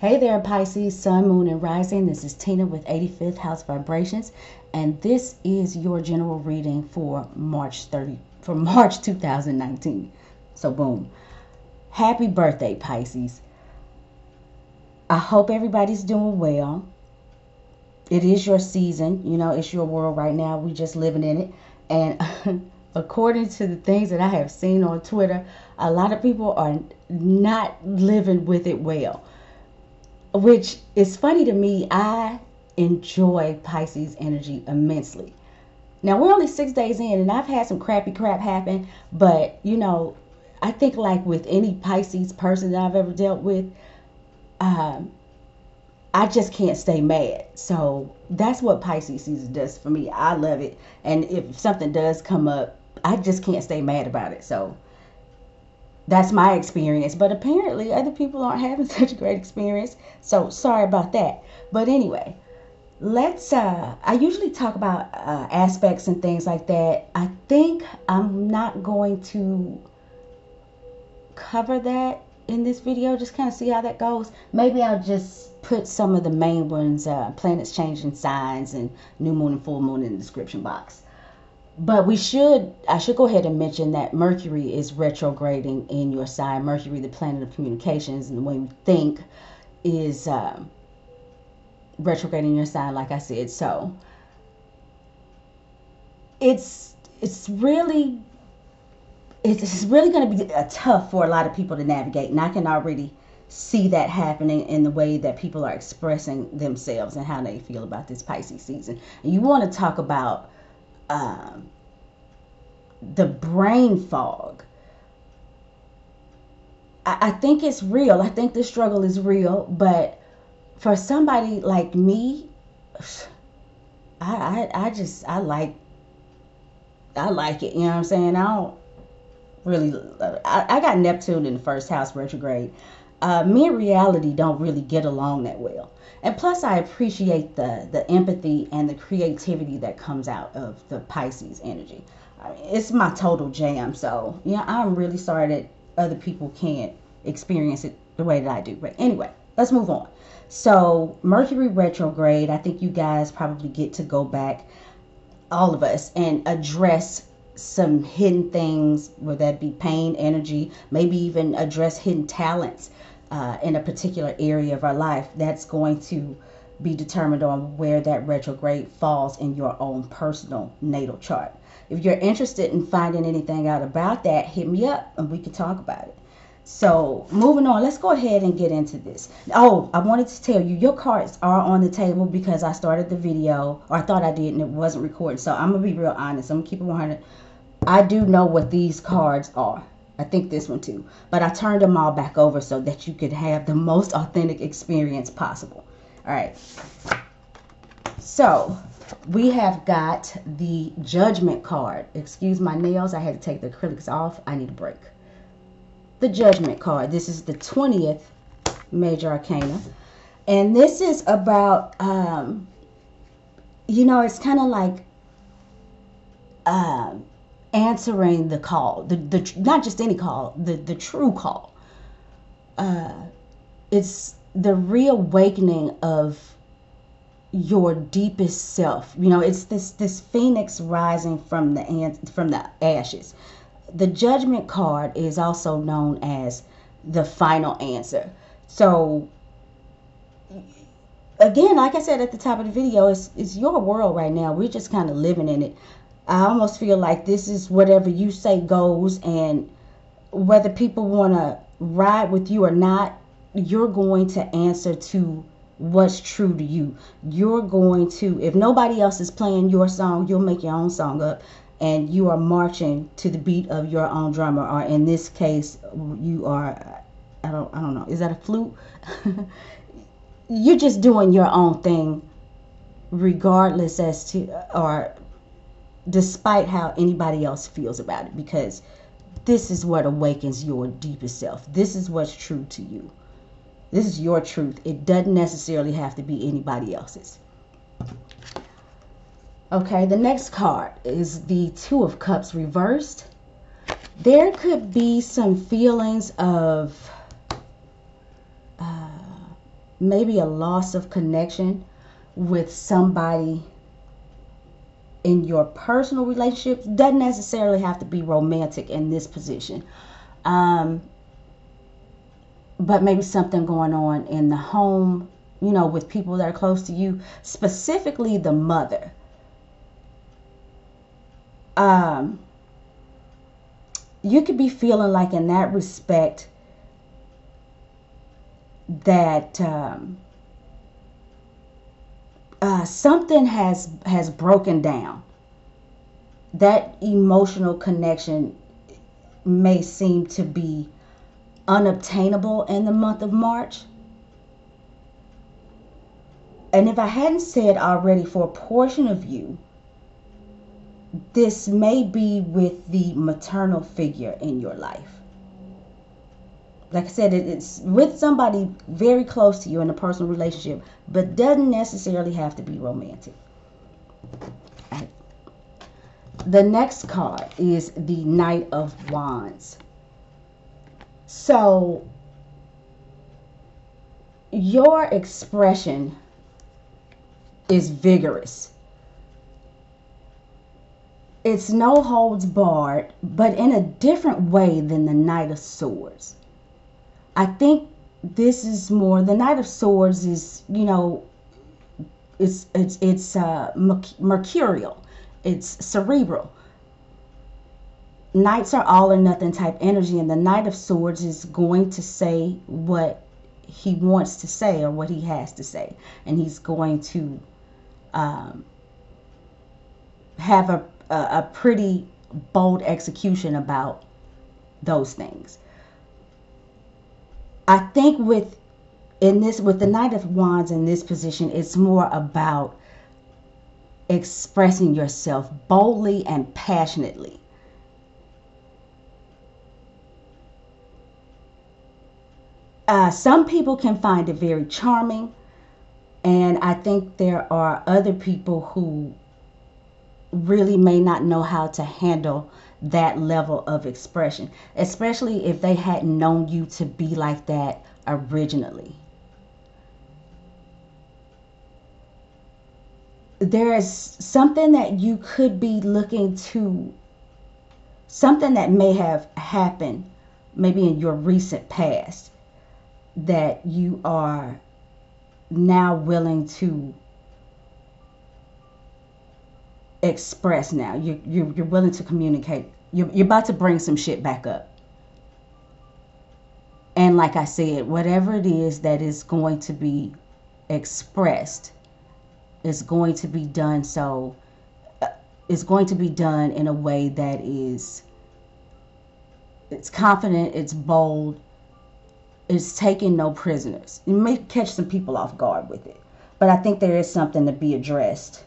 Hey there, Pisces, Sun, Moon, and Rising. This is Tina with 85th House Vibrations, and this is your general reading for March 2019. So, boom. Happy birthday, Pisces. I hope everybody's doing well. It is your season. You know, it's your world right now. We just living in it. And according to the things that I have seen on Twitter, a lot of people are not living with it well. Which is funny to me. I enjoy Pisces energy immensely. Now, we're only 6 days in, and I've had some crappy crap happen. But, you know, I think like with any Pisces person that I've ever dealt with, I just can't stay mad. So that's what Pisces season does for me. I love it. And if something does come up, I just can't stay mad about it. So that's my experience. But apparently other people aren't having such a great experience. So sorry about that. But anyway, I usually talk about aspects and things like that. I think I'm not going to cover that in this video. Just kind of see how that goes. Maybe I'll just put some of the main ones, planets changing signs and new moon and full moon, in the description box. But I should go ahead and mention that Mercury is retrograding in your sign. Mercury, the planet of communications and the way we think, is retrograding in your sign, like I said. So it's really going to be tough for a lot of people to navigate, and I can already see that happening in the way that people are expressing themselves and how they feel about this Pisces season. And you want to talk about the brain fog. I think it's real. I think the struggle is real, but for somebody like me, I like it. You know what I'm saying? I don't really. I got Neptune in the first house retrograde. Me and reality don't really get along that well. And plus, I appreciate the empathy and the creativity that comes out of the Pisces energy. I mean, it's my total jam. So, yeah, I'm really sorry that other people can't experience it the way that I do. But anyway, let's move on. So, Mercury retrograde, I think you guys probably get to go back, all of us, and address some hidden things, whether that be pain, energy, maybe even address hidden talents in a particular area of our life. That's going to be determined on where that retrograde falls in your own personal natal chart. If you're interested in finding anything out about that, hit me up and we can talk about it. So moving on, let's go ahead and get into this. Oh, I wanted to tell you, your cards are on the table because I started the video, or I thought I did, and it wasn't recorded. So I'm going to be real honest. I'm going to keep it 100. I do know what these cards are. I think this one too. But I turned them all back over so that you could have the most authentic experience possible. All right. So we have got the Judgment card. Excuse my nails. I had to take the acrylics off. I need a break. The Judgment card. This is the 20th major arcana. And this is about, you know, it's kind of like answering the call. The not just any call, the true call. It's the reawakening of your deepest self. You know, it's this phoenix rising from the ashes. The Judgment card is also known as the final answer. So again, like I said at the top of the video, it's your world right now. We're just kind of living in it. I almost feel like this is whatever you say goes, and whether people want to ride with you or not, you're going to answer to what's true to you. You're going to, if nobody else is playing your song, you'll make your own song up, and you are marching to the beat of your own drummer, or in this case, you are, I don't know, is that a flute? You're just doing your own thing, regardless as to, or despite how anybody else feels about it, because this is what awakens your deepest self. This is what's true to you. This is your truth. It doesn't necessarily have to be anybody else's. Okay, the next card is the Two of Cups reversed. There could be some feelings of maybe a loss of connection with somebody in your personal relationships. Doesn't necessarily have to be romantic in this position. But maybe something going on in the home, with people that are close to you, specifically the mother. You could be feeling like in that respect that something has broken down. That emotional connection may seem to be unobtainable in the month of March. And if I hadn't said already, for a portion of you, this may be with the maternal figure in your life. Like I said, it's with somebody very close to you in a personal relationship, but doesn't necessarily have to be romantic. The next card is the Knight of Wands. So, your expression is vigorous. It's no holds barred, but in a different way than the Knight of Swords. I think this is more, the Knight of Swords is, it's mercurial. It's cerebral. Knights are all or nothing type energy, and the Knight of Swords is going to say what he wants to say or what he has to say, and he's going to have a pretty bold execution about those things. I think with the Knight of Wands in this position, it's more about expressing yourself boldly and passionately. Some people can find it very charming, and I think there are other people who really may not know how to handle that level of expression, especially if they hadn't known you to be like that originally. There is something that you could be looking to, something that may have happened maybe in your recent past that you are now willing to express now. You're willing to communicate. You're about to bring some shit back up. And like I said, whatever it is that is going to be expressed is going to be done it's going to be done in a way that it's confident, it's bold, it's taking no prisoners. You may catch some people off guard with it, but I think there is something to be addressed,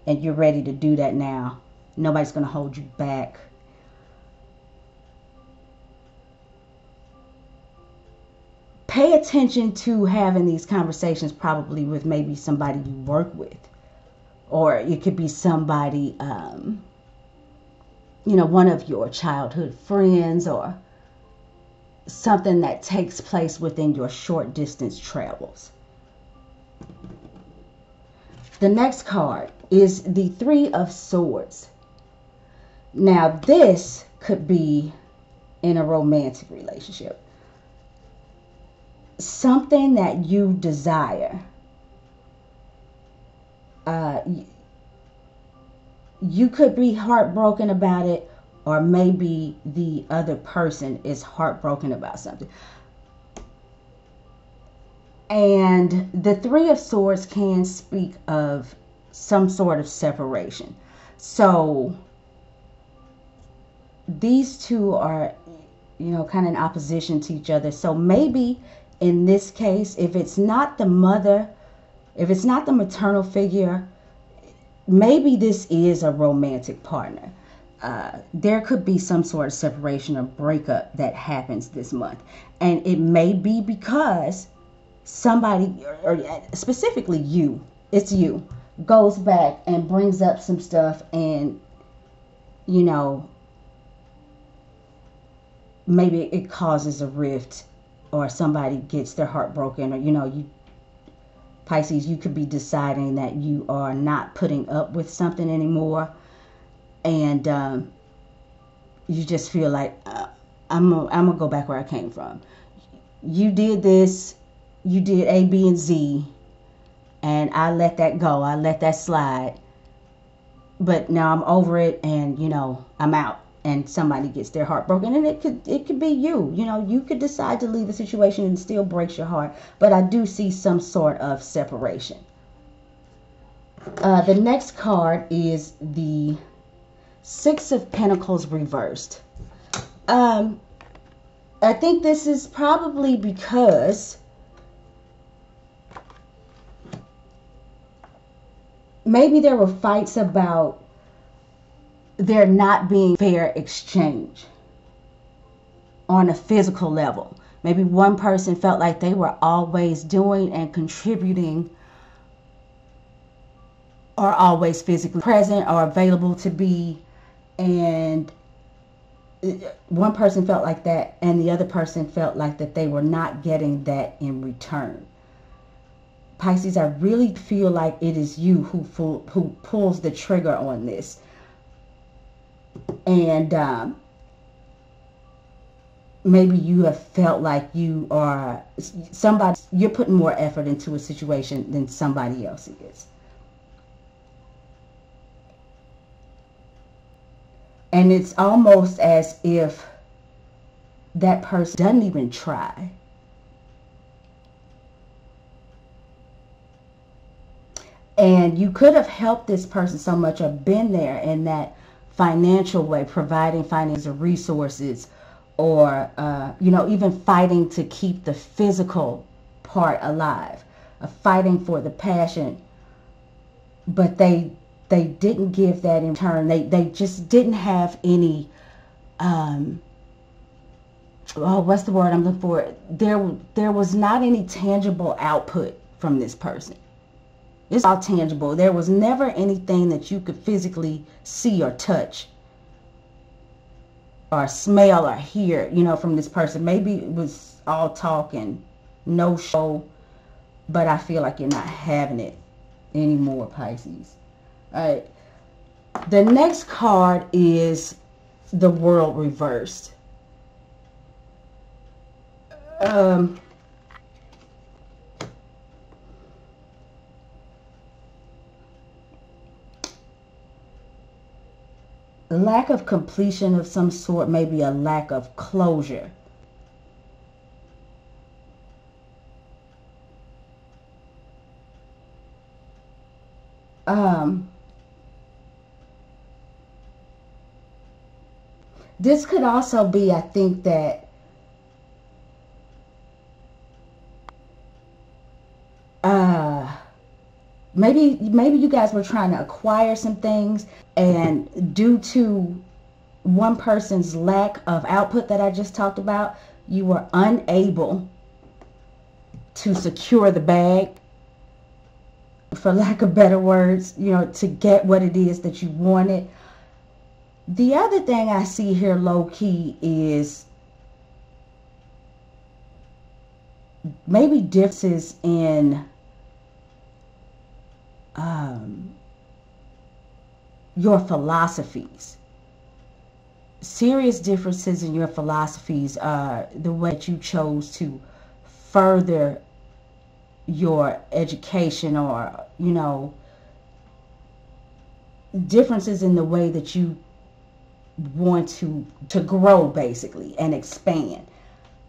and you're ready to do that now. Nobody's going to hold you back. Pay attention to having these conversations probably with maybe somebody you work with, or it could be somebody, one of your childhood friends, or something that takes place within your short distance travels. The next card is the Three of Swords. Now this could be in a romantic relationship. Something that you desire. You could be heartbroken about it, or maybe the other person is heartbroken about something. And the Three of Swords can speak of some sort of separation. So these two are, kind of in opposition to each other. So maybe in this case, if it's not the mother, if it's not the maternal figure, maybe this is a romantic partner. There could be some sort of separation or breakup that happens this month. And it may be because somebody, or specifically you, it's you, goes back and brings up some stuff, and, maybe it causes a rift, or somebody gets their heart broken, or, Pisces, you could be deciding that you are not putting up with something anymore, and you just feel like I'm gonna go back where I came from. You did this, you did A, B, and Z, and I let that go. I let that slide. But now I'm over it, and I'm out. And somebody gets their heart broken, and it could be you. You could decide to leave a situation and still breaks your heart. But I do see some sort of separation. The next card is the Six of Pentacles reversed. I think this is probably because maybe there were fights about there not being fair exchange on a physical level. Maybe one person felt like they were always doing and contributing, or always physically present or available to be, and one person felt like that, and the other person felt like that they were not getting that in return. Pisces, I really feel like it is you who pulls the trigger on this. And maybe you have felt like you're putting more effort into a situation than somebody else is. And it's almost as if that person doesn't even try. And you could have helped this person so much, or been there in that financial way, providing financial resources, or even fighting to keep the physical part alive, fighting for the passion. But they didn't give that in return. They just didn't have any what's the word I'm looking for? There was not any tangible output from this person. It's all tangible. There was never anything that you could physically see or touch or smell or hear, from this person. Maybe it was all talk and no show, but I feel like you're not having it anymore, Pisces. All right. The next card is the World reversed. Lack of completion of some sort, maybe a lack of closure. This could also be, I think, that maybe you guys were trying to acquire some things, and due to one person's lack of output that I just talked about, you were unable to secure the bag, for lack of better words, to get what it is that you wanted. The other thing I see here low-key is maybe differences in your philosophies. Serious differences in your philosophies, the way that you chose to further your education, or differences in the way that you want to grow, basically, and expand.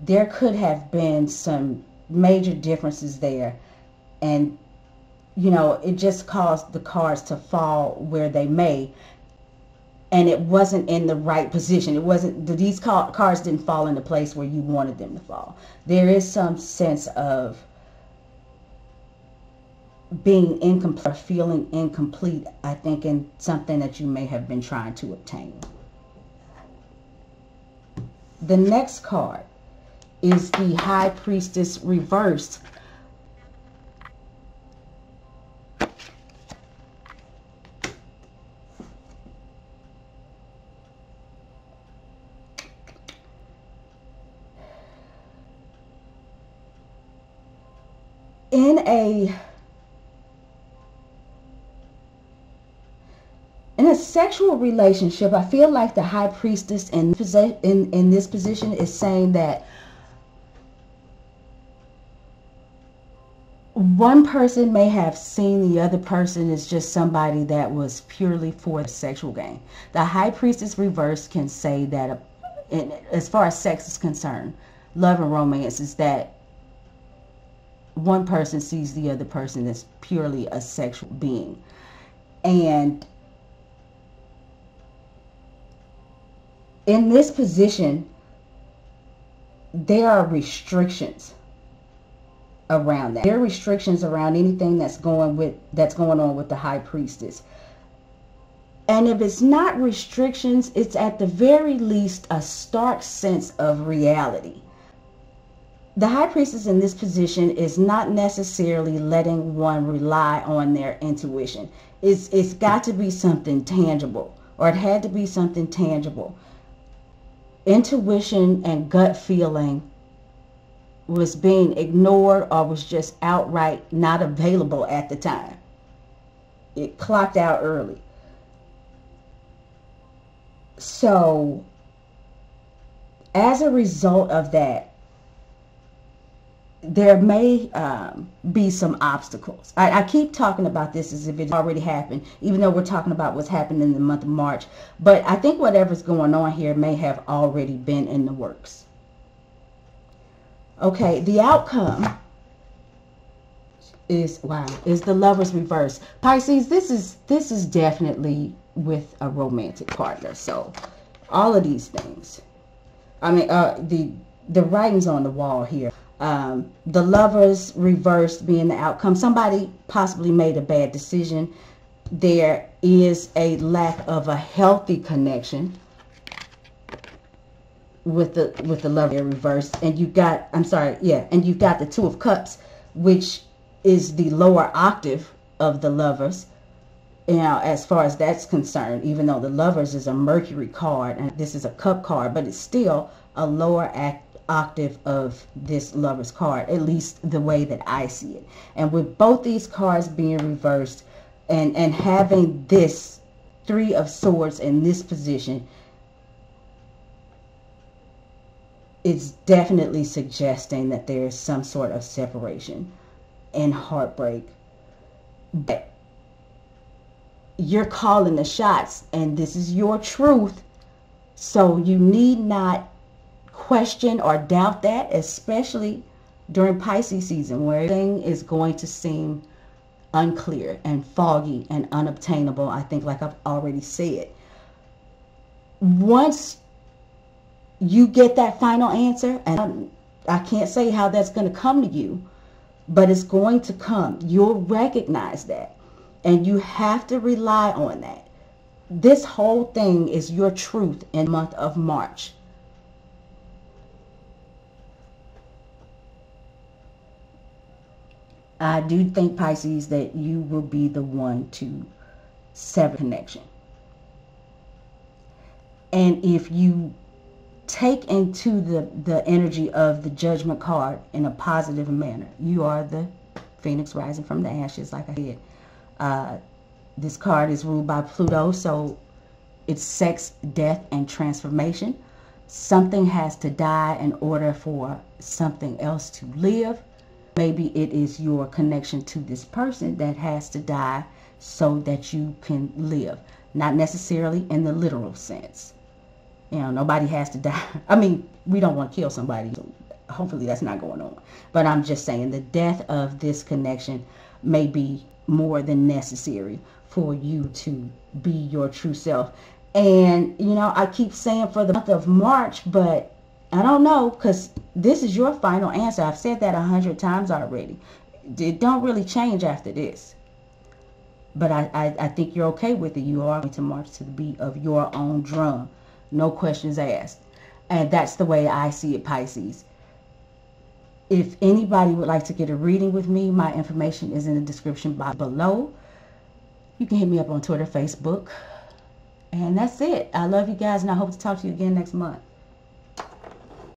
There could have been some major differences there, and it just caused the cards to fall where they may, and it wasn't in the right position. It wasn't, these cards didn't fall into place where you wanted them to fall. There is some sense of being incomplete, or feeling incomplete, I think, in something that you may have been trying to obtain. The next card is the High Priestess reversed. In a sexual relationship, I feel like the High Priestess in this position is saying that one person may have seen the other person as just somebody that was purely for the sexual gain. The High Priestess reverse can say that, as far as sex is concerned, love and romance, is that one person sees the other person as purely a sexual being. And in this position, there are restrictions around that. There are restrictions around anything that's going on with the High Priestess. And if it's not restrictions, it's at the very least a stark sense of reality. The High Priestess in this position is not necessarily letting one rely on their intuition. It's got to be something tangible, or it had to be something tangible. Intuition and gut feeling was being ignored or was just outright not available at the time. It clocked out early. So, as a result of that, there may be some obstacles. I keep talking about this as if it's already happened, even though we're talking about what's happened in the month of March. But I think whatever's going on here may have already been in the works. Okay, the outcome is the Lover's reverse. Pisces, this is definitely with a romantic partner. So all of these things. I mean, the writing's on the wall here. The Lover's reverse being the outcome. Somebody possibly made a bad decision. There is a lack of a healthy connection with the Lover reverse. And you've got, and you've got the Two of Cups, which is the lower octave of the Lovers. Now, as far as that's concerned, even though the Lovers is a Mercury card and this is a Cup card, but it's still a lower octave of this Lover's card, at least the way that I see it. And with both these cards being reversed and having this Three of Swords in this position, it's definitely suggesting that there is some sort of separation and heartbreak. But you're calling the shots, and this is your truth, so you need not question or doubt that, especially during Pisces season, where everything is going to seem unclear and foggy and unobtainable. I think, like I've already said, once you get that final answer, and I can't say how that's going to come to you, but it's going to come. You'll recognize that, and you have to rely on that. This whole thing is your truth in the month of March. I do think, Pisces, that you will be the one to sever connection. And if you take into the energy of the Judgment card in a positive manner, you are the Phoenix rising from the ashes, like I said. This card is ruled by Pluto, so it's sex, death, and transformation. Something has to die in order for something else to live. Maybe it is your connection to this person that has to die so that you can live. Not necessarily in the literal sense. You know, nobody has to die. I mean, we don't want to kill somebody. So hopefully that's not going on. But I'm just saying the death of this connection may be more than necessary for you to be your true self. And, you know, I keep saying for the month of March, but I don't know, because this is your final answer. I've said that 100 times already. It don't really change after this. But I think you're okay with it. You are going to march to the beat of your own drum. No questions asked. And that's the way I see it, Pisces. If anybody would like to get a reading with me, my information is in the description box below. You can hit me up on Twitter, Facebook. And that's it. I love you guys, and I hope to talk to you again next month.